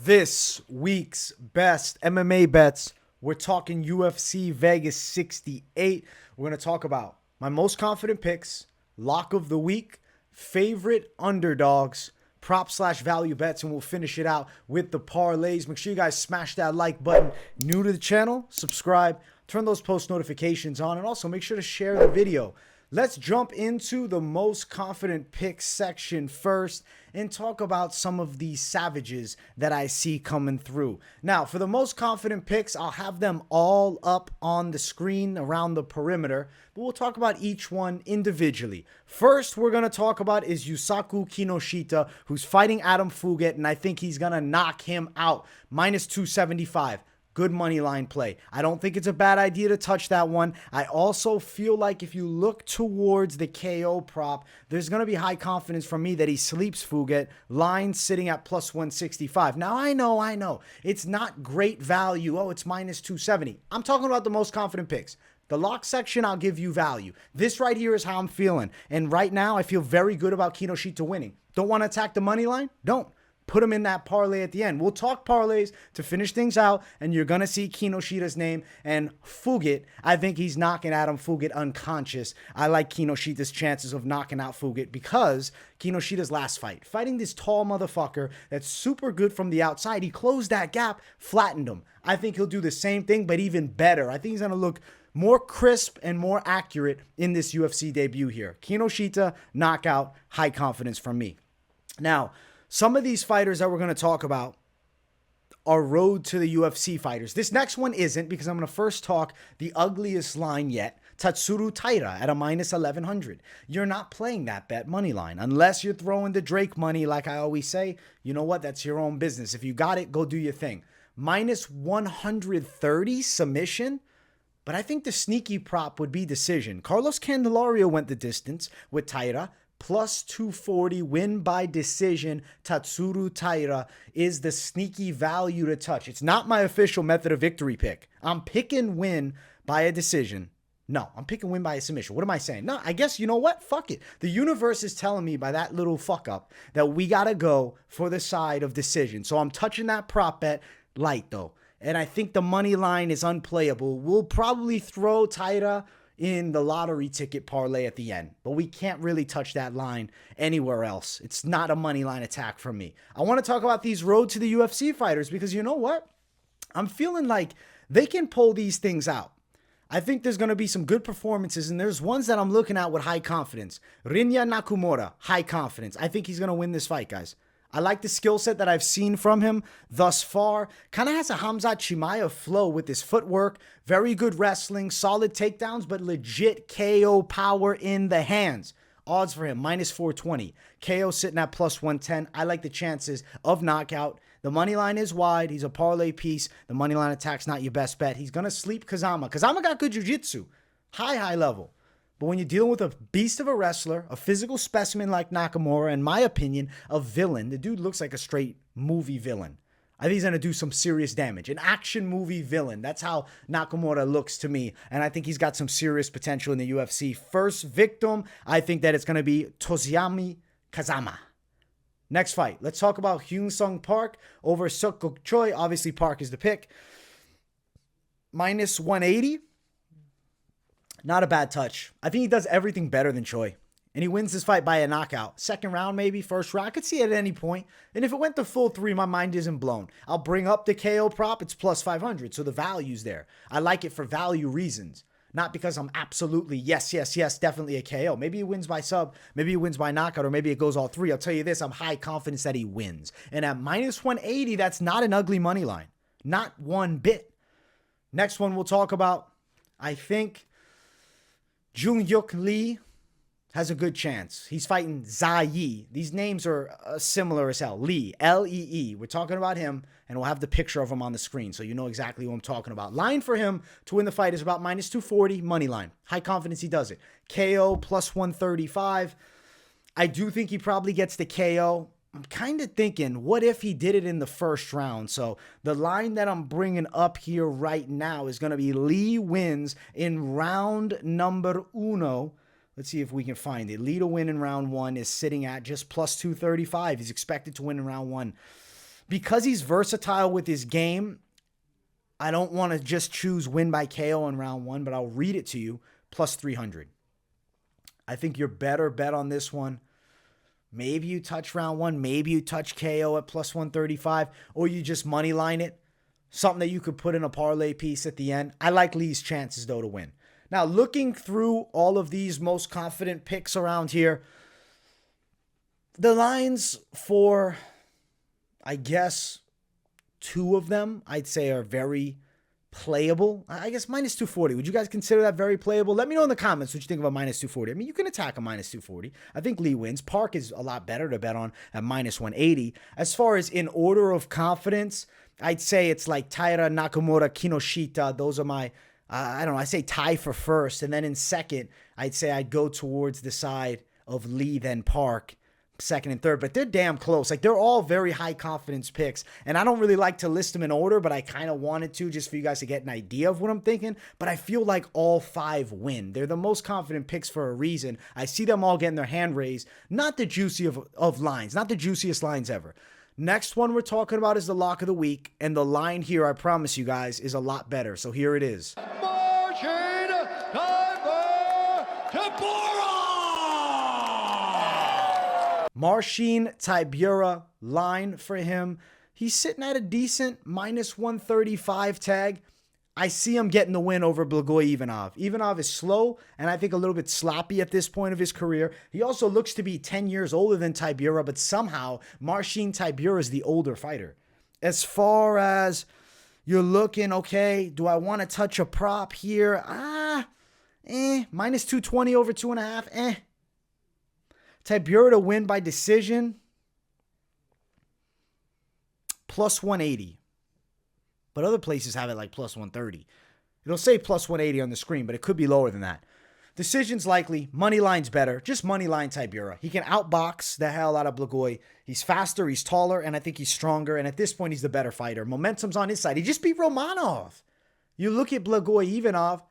This week's best MMA bets. We're talking UFC Vegas 68. We're going to talk about my most confident picks, lock of the week, favorite underdogs, prop/value bets, and we'll finish it out with the parlays. Make sure you guys smash that like button. New to the channel, subscribe, turn those post notifications on, and also make sure to share the video. Let's jump into the most confident picks section first and talk about some of these savages that I see coming through. Now, for the most confident picks, I'll have them all up on the screen around the perimeter, but we'll talk about each one individually. First, we're going to talk about is Yusaku Kinoshita, who's fighting Adam Fuget, and I think he's going to knock him out. Minus 275. Good money line play. I don't think it's a bad idea to touch that one. I also feel like if you look towards the KO prop, there's going to be high confidence from me that he sleeps Fuget. Line sitting at plus 165. Now, I know. It's not great value. Oh, it's minus 270. I'm talking about the most confident picks. The lock section, I'll give you value. This right here is how I'm feeling. And right now, I feel very good about Kinoshita winning. Don't want to attack the money line? Don't. Put him in that parlay at the end. We'll talk parlays to finish things out, and you're going to see Kinoshita's name. And Fuget, I think he's knocking Adam Fuget unconscious. I like Kinoshita's chances of knocking out Fuget because Kinoshita's last fight, fighting this tall motherfucker that's super good from the outside, he closed that gap, flattened him. I think he'll do the same thing, but even better. I think he's going to look more crisp and more accurate in this UFC debut here. Kinoshita, knockout, high confidence from me. Now, some of these fighters that we're going to talk about are road to the UFC fighters. This next one isn't because I'm going to first talk the ugliest line yet, Tatsuro Taira at a minus 1100. You're not playing that bet money line unless you're throwing the Drake money like I always say. You know what? That's your own business. If you got it, go do your thing. Minus 130 submission. But I think the sneaky prop would be decision. Carlos Candelario went the distance with Taira. Plus 240 win by decision. Tatsuro Taira is the sneaky value to touch. It's not my official method of victory pick. I'm picking win by a decision. No, I'm picking win by a submission. What am I saying? No, I guess you know what? Fuck it. The universe is telling me by that little fuck up that we got to go for the side of decision. So I'm touching that prop bet light though. And I think the money line is unplayable. We'll probably throw Taira in the lottery ticket parlay at the end, but we can't really touch that line anywhere else. It's not a money line attack from me. I want to talk about these road to the UFC fighters because you know what? I'm feeling like they can pull these things out. I think there's going to be some good performances, and there's ones that I'm looking at with high confidence. Rinya Nakamura, high confidence. I think he's going to win this fight, guys. I like the skill set that I've seen from him thus far. Kind of has a Khamzat Chimaev flow with his footwork. Very good wrestling, solid takedowns, but legit KO power in the hands. Odds for him, minus 420. KO sitting at plus 110. I like the chances of knockout. The money line is wide. He's a parlay piece. The money line attack's not your best bet. He's going to sleep Kazama. Kazama got good jiu-jitsu. High level. But when you're dealing with a beast of a wrestler, a physical specimen like Nakamura, in my opinion, a villain, the dude looks like a straight movie villain. I think he's going to do some serious damage. An action movie villain. That's how Nakamura looks to me. And I think he's got some serious potential in the UFC. First victim, I think that it's going to be Toshiyami Kazama. Next fight. Let's talk about Hyun Sung Park over Seokguk Choi. Obviously, Park is the pick. Minus 180. Not a bad touch. I think he does everything better than Choi. And he wins this fight by a knockout. Second round, maybe. First round. I could see it at any point. And if it went to full 3, my mind isn't blown. I'll bring up the KO prop. It's plus 500. So the value's there. I like it for value reasons. Not because I'm absolutely yes, definitely a KO. Maybe he wins by sub. Maybe he wins by knockout. Or maybe it goes all 3. I'll tell you this. I'm high confidence that he wins. And at minus 180, that's not an ugly money line. Not one bit. Next one we'll talk about. I think Jung Lee has a good chance. He's fighting Zha Yi. These names are similar as hell. Lee, L-E-E. We're talking about him, and we'll have the picture of him on the screen so you know exactly who I'm talking about. Line for him to win the fight is about minus 240, money line. High confidence he does it. KO plus 135. I do think he probably gets the KO. I'm kind of thinking, what if he did it in the first round? So the line that I'm bringing up here right now is going to be Lee wins in round number uno. Let's see if we can find it. Lee to win in round 1 is sitting at just plus 235. He's expected to win in round 1. Because he's versatile with his game, I don't want to just choose win by KO in round 1, but I'll read it to you. Plus 300. I think your better bet on this one. Maybe you touch round 1. Maybe you touch KO at plus 135. Or you just money line it. Something that you could put in a parlay piece at the end. I like Lee's chances, though, to win. Now, looking through all of these most confident picks around here, the lines for, I guess, 2 of them, I'd say are very playable. I guess minus 240. Would you guys consider that very playable? Let me know in the comments what you think about minus 240. I mean, you can attack a minus 240. I think Lee wins. Park is a lot better to bet on at minus 180. As far as in order of confidence, I'd say it's like Taira, Nakamura, Kinoshita. Those are my, I don't know, I say tie for first. And then in second, I'd say I'd go towards the side of Lee, then Park. Second and third, but they're damn close. Like, they're all very high confidence picks, and I don't really like to list them in order, but I kind of wanted to just for you guys to get an idea of what I'm thinking. But I feel like all 5 win. They're the most confident picks for a reason. I see them all getting their hand raised. Not the juicy of lines, not the juiciest lines ever. Next one we're talking about is the lock of the week, and the line here, I promise you guys, is a lot better. So here it is. Marcin Tybura, line for him. He's sitting at a decent minus 135 tag. I see him getting the win over Blagoy Ivanov. Ivanov is slow and I think a little bit sloppy at this point of his career. He also looks to be 10 years older than Tybura, but somehow Marcin Tybura is the older fighter. As far as you're looking, okay, do I want to touch a prop here? Minus 220 over 2.5, Tybura to win by decision, plus 180. But other places have it like plus 130. It'll say plus 180 on the screen, but it could be lower than that. Decision's likely. Money line's better. Just money line Tybura. He can outbox the hell out of Blagoy. He's faster, he's taller, and I think he's stronger. And at this point, he's the better fighter. Momentum's on his side. He just beat Romanov. You look at Blagoy Ivanov,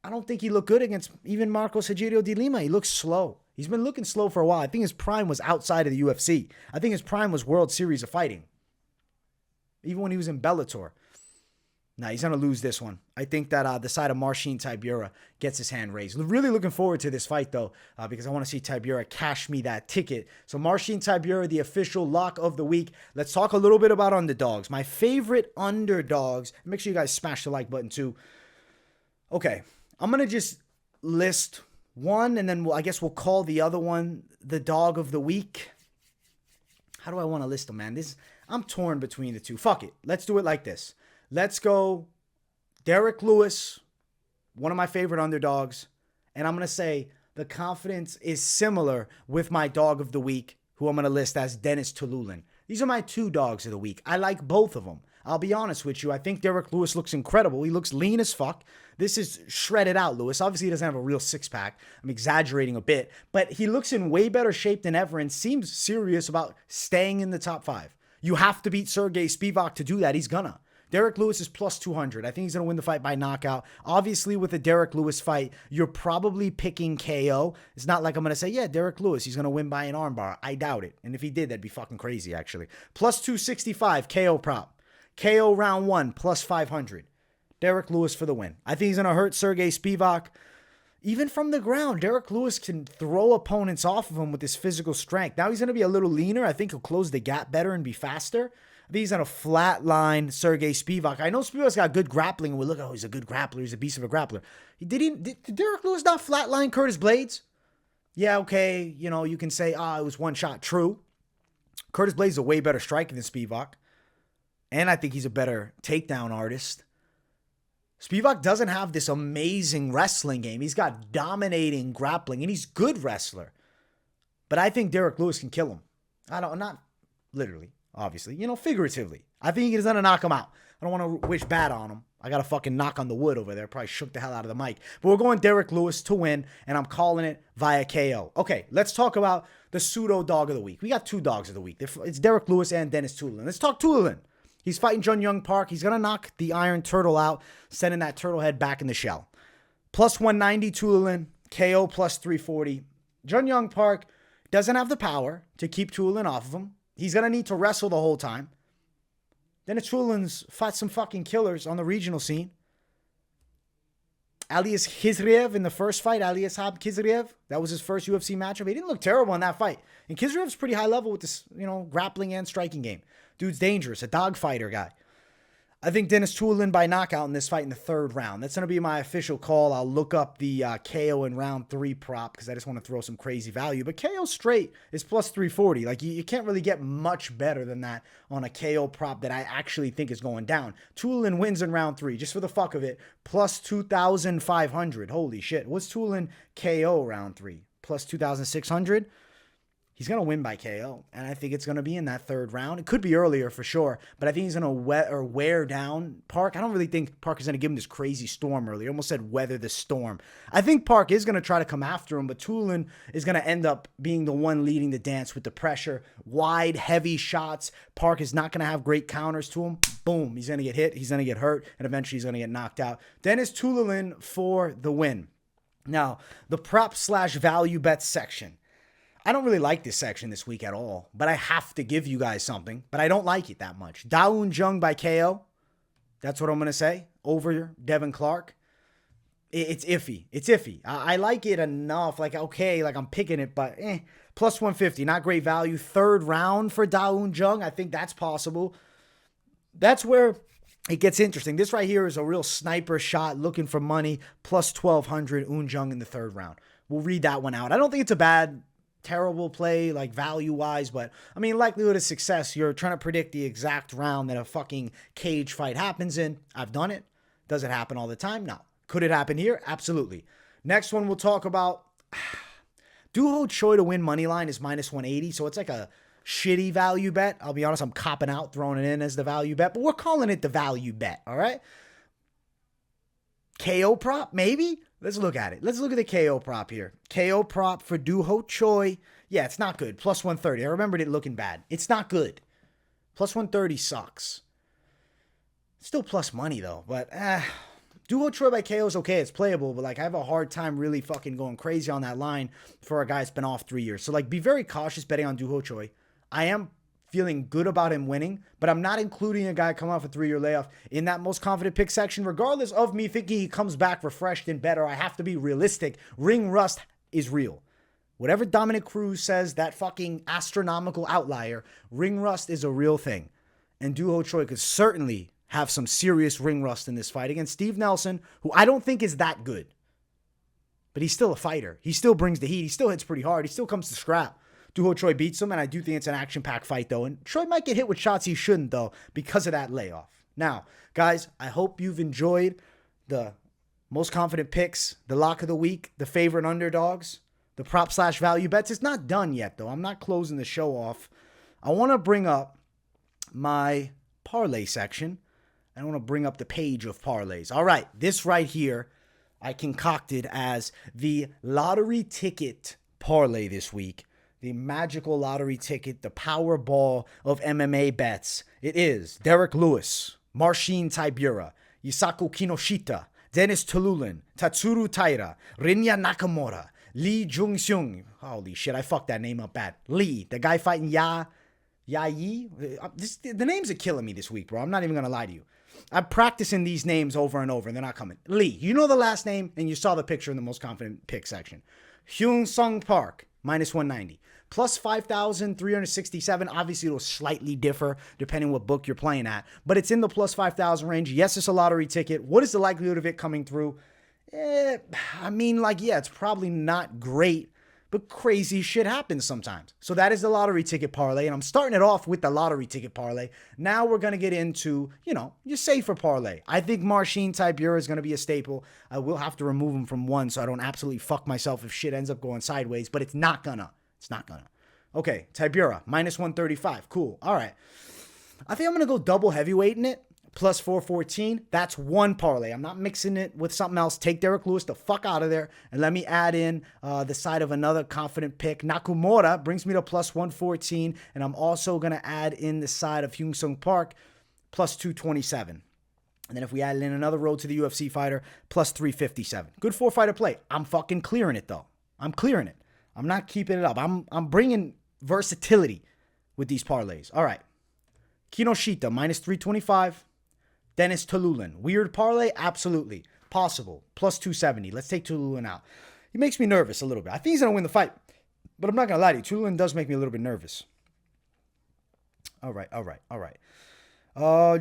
I don't think he looked good against even Marcos Rogerio de Lima. He looks slow. He's been looking slow for a while. I think his prime was outside of the UFC. I think his prime was World Series of Fighting. Even when he was in Bellator. Nah, he's going to lose this one. I think that the side of Marcin Tybura gets his hand raised. Really looking forward to this fight, though, because I want to see Tybura cash me that ticket. So Marcin Tybura, the official lock of the week. Let's talk a little bit about underdogs. My favorite underdogs. Make sure you guys smash the like button, too. Okay, I'm going to just list one, and then I guess we'll call the other one the dog of the week. How do I want to list them, man? I'm torn between the two. Fuck it. Let's do it like this. Let's go Derek Lewis, one of my favorite underdogs. And I'm going to say the confidence is similar with my dog of the week, who I'm going to list as Dennis Tululin. These are my 2 dogs of the week. I like both of them. I'll be honest with you. I think Derek Lewis looks incredible. He looks lean as fuck. This is shredded out Lewis. Obviously, he doesn't have a real six-pack. I'm exaggerating a bit. But he looks in way better shape than ever and seems serious about staying in the top 5. You have to beat Sergey Spivac to do that. He's gonna. Derek Lewis is plus 200. I think he's going to win the fight by knockout. Obviously, with a Derek Lewis fight, you're probably picking KO. It's not like I'm going to say, yeah, Derek Lewis, he's going to win by an armbar. I doubt it. And if he did, that'd be fucking crazy, actually. Plus 265, KO prop. KO round 1, plus 500. Derek Lewis for the win. I think he's going to hurt Sergey Spivac. Even from the ground, Derek Lewis can throw opponents off of him with his physical strength. Now he's going to be a little leaner. I think he'll close the gap better and be faster. I think he's on a flat line, Sergey Spivac. I know Spivac's got good grappling, and we look, oh, he's a good grappler. He's a beast of a grappler. Did Derek Lewis not flatline Curtis Blades? Yeah, okay. You know, you can say, it was one shot. True. Curtis Blades is a way better striker than Spivac. And I think he's a better takedown artist. Spivac doesn't have this amazing wrestling game. He's got dominating grappling, and he's a good wrestler. But I think Derek Lewis can kill him. Not literally, obviously. You know, figuratively. I think he's going to knock him out. I don't want to wish bad on him. I got to fucking knock on the wood over there. Probably shook the hell out of the mic. But we're going Derek Lewis to win, and I'm calling it via KO. Okay, let's talk about the pseudo dog of the week. We got 2 dogs of the week. It's Derek Lewis and Dennis Tulin. Let's talk Tulin. He's fighting Jung Park. He's going to knock the Iron Turtle out, sending that turtle head back in the shell. Plus 190 Tulin, KO plus 340. Jung Park doesn't have the power to keep Tulin off of him. He's going to need to wrestle the whole time. Dennis Tulin's fought some fucking killers on the regional scene. Alias Khizriev in the first fight, Alias Hab Khizriev. That was his first UFC matchup. He didn't look terrible in that fight. And Khizriev's pretty high level with this, grappling and striking game. Dude's dangerous, a dogfighter guy. I think Dennis Tulin by knockout in this fight in the third round. That's going to be my official call. I'll look up the KO in round 3 prop because I just want to throw some crazy value. But KO straight is plus 340. Like, you can't really get much better than that on a KO prop that I actually think is going down. Tulin wins in round 3, just for the fuck of it, plus 2,500. Holy shit. What's Tulin KO round 3? Plus 2,600? He's going to win by KO, and I think it's going to be in that third round. It could be earlier for sure, but I think he's going to wear down Park. I don't really think Park is going to give him this crazy storm early. I almost said weather the storm. I think Park is going to try to come after him, but Tulin is going to end up being the one leading the dance with the pressure. Wide, heavy shots. Park is not going to have great counters to him. Boom. He's going to get hit. He's going to get hurt, and eventually he's going to get knocked out. Dennis Tulin for the win. Now, the prop/value bet section. I don't really like this section this week at all, but I have to give you guys something, but I don't like it that much. Dawoon Jung by KO. That's what I'm going to say. Over Devin Clark. It's iffy. It's iffy. I like it enough. Like, okay, like I'm picking it, but plus 150. Not great value. Third round for Dawoon Jung. I think that's possible. That's where it gets interesting. This right here is a real sniper shot looking for money. Plus 1,200 Eun Jung in the third round. We'll read that one out. I don't think it's a bad terrible play, like value-wise, but I mean, likelihood of success, you're trying to predict the exact round that a fucking cage fight happens in. I've done it. Does it happen all the time? No. Could it happen here? Absolutely. Next one we'll talk about. Duho Choi to win money line is minus 180, so it's like a shitty value bet. I'll be honest, I'm copping out, throwing it in as the value bet, but we're calling it the value bet, all right? KO prop, maybe? Let's look at it. Let's look at the KO prop here. KO prop for Duho Choi. Yeah, it's not good. Plus 130. I remembered it looking bad. It's not good. Plus 130 sucks. Still plus money, though. But, Duho Choi by KO is okay. It's playable. But, like, I have a hard time really fucking going crazy on that line for a guy that's been off 3 years. So, like, be very cautious betting on Duho Choi. I am feeling good about him winning, but I'm not including a guy coming off a 3-year layoff in that most confident pick section. Regardless of me thinking he comes back refreshed and better, I have to be realistic. Ring rust is real. Whatever Dominic Cruz says, that fucking astronomical outlier, ring rust is a real thing. And Duho Choi could certainly have some serious ring rust in this fight against Steve Nelson, who I don't think is that good. But he's still a fighter. He still brings the heat. He still hits pretty hard. He still comes to scrap. Duho Choi beats him, and I do think it's an action-packed fight, though. And Choi might get hit with shots he shouldn't, though, because of that layoff. Now, guys, I hope you've enjoyed the most confident picks, the lock of the week, the favorite underdogs, the prop/value bets. It's not done yet, though. I'm not closing the show off. I want to bring up my parlay section. I want to bring up the page of parlays. All right, this right here I concocted as the lottery ticket parlay this week. The magical lottery ticket, the Powerball of MMA bets. It is Derek Lewis, Marcin Tybura, Yusako Kinoshita, Dennis Tululin, Tatsuru Taira, Rinya Nakamura, Lee Jung-seung. Holy shit, I fucked that name up bad. Lee, the guy fighting Ya Yi. The names are killing me this week, bro. I'm not even going to lie to you. I'm practicing these names over and over, and they're not coming. Lee, you know the last name, and you saw the picture in the most confident pick section. Hyun Sung Park, minus 190. Plus 5,367. Obviously, it'll slightly differ depending what book you're playing at. But it's in the plus 5,000 range. Yes, it's a lottery ticket. What is the likelihood of it coming through? It's probably not great. But crazy shit happens sometimes. So that is the lottery ticket parlay. And I'm starting it off with the lottery ticket parlay. Now we're going to get into, your safer parlay. I think Marcin Tybura is going to be a staple. I will have to remove him from one so I don't absolutely fuck myself if shit ends up going sideways. But it's not gonna. It's not gonna. Okay, Tybura, minus 135. Cool. All right. I think I'm going to go double heavyweight in it. Plus 414. That's one parlay. I'm not mixing it with something else. Take Derek Lewis the fuck out of there. And let me add in the side of another confident pick. Nakamura brings me to plus 114. And I'm also going to add in the side of Hyun Sung Park, plus 227. And then if we add in another road to the UFC fighter, plus 357. Good 4-fighter play. I'm fucking clearing it, though. I'm clearing it. I'm not keeping it up. I'm bringing versatility with these parlays. All right. Kinoshita, minus 325. Dennis Tululin. Weird parlay? Absolutely. Possible. Plus 270. Let's take Tululin out. He makes me nervous a little bit. I think he's going to win the fight. But I'm not going to lie to you. Tululin does make me a little bit nervous. All right.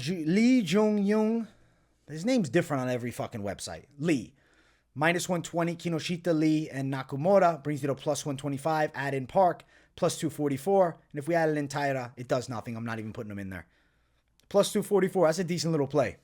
Lee Jung. His name's different on every fucking website. Lee. Minus 120. Kinoshita, Lee, and Nakamura. Brings you to plus 125. Add in Park. Plus 244. And if we added in Tybura, it does nothing. I'm not even putting them in there. Plus 244. That's a decent little play.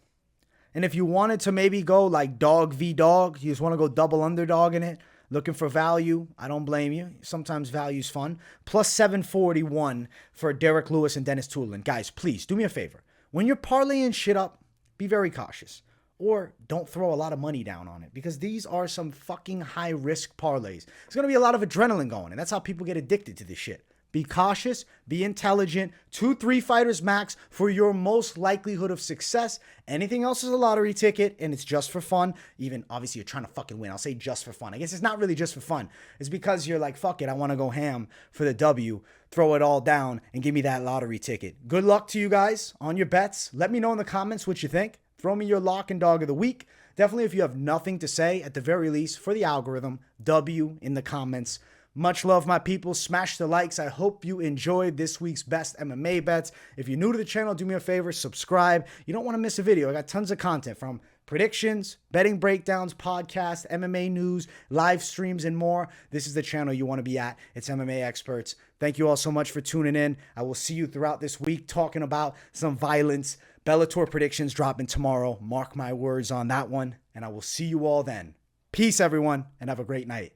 And if you wanted to maybe go like dog v dog, you just want to go double underdog in it, looking for value, I don't blame you. Sometimes value's fun. Plus 741 for Derek Lewis and Dennis Tulin. Guys, please do me a favor. When you're parlaying shit up, be very cautious. Or don't throw a lot of money down on it, because these are some fucking high-risk parlays. There's going to be a lot of adrenaline going, and that's how people get addicted to this shit. Be cautious, be intelligent, 2-3 fighters max for your most likelihood of success. Anything else is a lottery ticket, and it's just for fun. Even, obviously, you're trying to fucking win. I'll say just for fun. I guess it's not really just for fun. It's because you're like, fuck it, I want to go ham for the W, throw it all down, and give me that lottery ticket. Good luck to you guys on your bets. Let me know in the comments what you think. Throw me your lock and dog of the week. Definitely, if you have nothing to say, at the very least, for the algorithm, W in the comments. Much love, my people. Smash the likes. I hope you enjoyed this week's best MMA bets. If you're new to the channel, do me a favor, subscribe. You don't want to miss a video. I got tons of content from predictions, betting breakdowns, podcasts, MMA news, live streams, and more. This is the channel you want to be at. It's MMA Experts. Thank you all so much for tuning in. I will see you throughout this week talking about some violence. Bellator predictions dropping tomorrow. Mark my words on that one. And I will see you all then. Peace, everyone, and have a great night.